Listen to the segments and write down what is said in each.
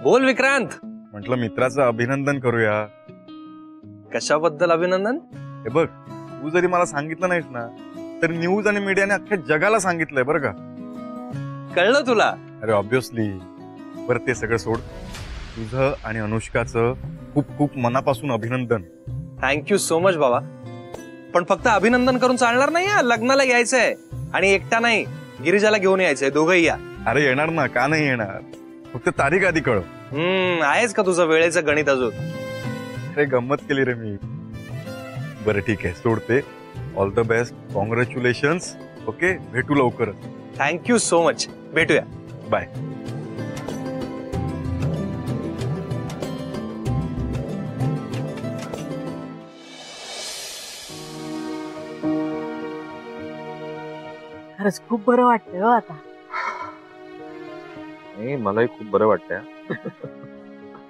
बोल विक्रांत. म्हटलं मित्राचं अभिनंदन करूया. कशाबद्दल अभिनंदन? हे बघ, तू जरी मला सांगितलं नाहीस ना तर न्यूज आणि मीडियाने अख्ख्या जगाला सांगितलंय बरं का. कळलं तुला? अरे ऑब्विसली. बरं ते सगळं सोड. तुझं आणि अनुष्काचं खूप खूप मनापासून अभिनंदन. थँक्यू सो मच बाबा. पण फक्त अभिनंदन करून चालणार नाही, लग्नाला यायचंय. आणि एकटा नाही, गिरिजाला घेऊन यायचंय. दोघंही या. अरे येणार ना, का नाही येणार. फक्त तारीख आधी कळव. आहेच का तुझं वेळेचं गणित अजून? अरे गंमत केली रे मी. बरं ठीक आहे, सोडते. All the best, congratulations. Okay, भेटू लवकरच. Thank you so much. भेटूया. बाय. खरंच खूप बरं वाटतंय हो आता. मलाही खूप बरं वाटतंय.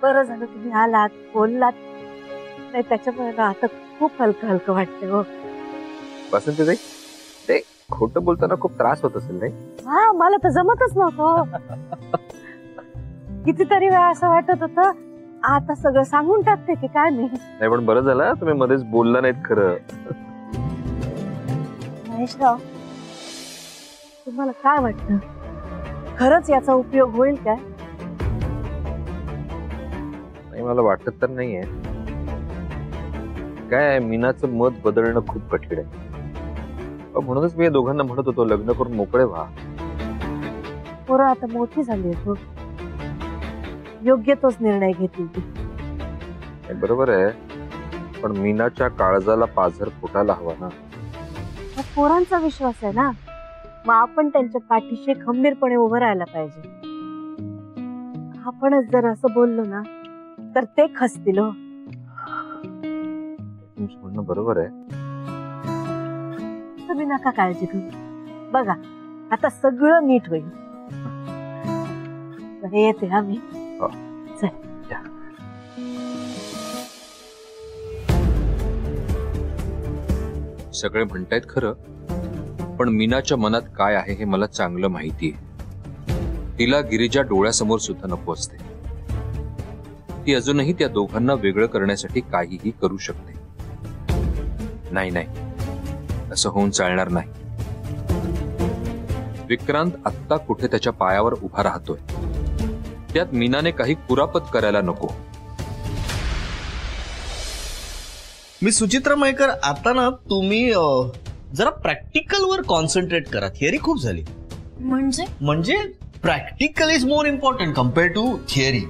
बरं झालं तुम्ही आलात, बोललात. नाही त्याच्यामुळे ना आता खूप हलकं हलकं वाटतंय हो. वासंतीताई, ते खोटं बोलताना खूप त्रास होत असेल नाही? हा, मला तर जमतच नव्हतं. कितीतरी वेळा असं वाटत होतं आता सगळं सांगून टाकते की काय मी. नाही पण बरं झालं तुम्ही मध्येच बोलला नाहीत. खरं महेशराव, तुम्हाला काय वाटतं, खरंच याचा उपयोग होईल काय? नाही, मला वाटत तर नाहीये. काय मीनाचं मत बदलणं खूप कठीण आहे. म्हणूनच मी या दोघांना म्हणत होतो लग्न करून मोकळे व्हा. पोरं आता मोठी झाली आहेत, योग्य तोच निर्णय घेतील ती. बरोबर आहे, पण मीनाच्या काळजाला पाझर फुटायला हवा ना. पोरांचा विश्वास आहे ना, मग आपण त्यांच्या पाठीशी खंबीरपणे उभं राहायला पाहिजे. आपणच जर असं बोललो ना तर ते खचतील हो. तुमचं म्हणणं बरोबर आहे. तुम्ही नका काळजी करू. बघा आता सगळं नीट होईल. येते आम्ही. चल. सगळे म्हणतायत खरं, पण मीनाच्या मनात काय आहे हे मला चांगलं माहिती आहे. तिला गिरिजा डोळ्यासमोर सुद्धा नको असते. ती अजूनही त्या दोघांना वेगळं करण्यासाठी काहीही करू शकते. नाही नाही, असं होऊन चालणार नाही. विक्रांत आत्ता कुठे त्याच्या पायावर उभा राहतोय, त्यात मीनाने काही कुरापत करायला नको. मी सुचित्रा मयेकर, आता ना तुम्ही जरा प्रॅक्टिकल वर कॉन्सन्ट्रेट करा. थिअरी खूप झाली. म्हणजे practical is more important compare to theory.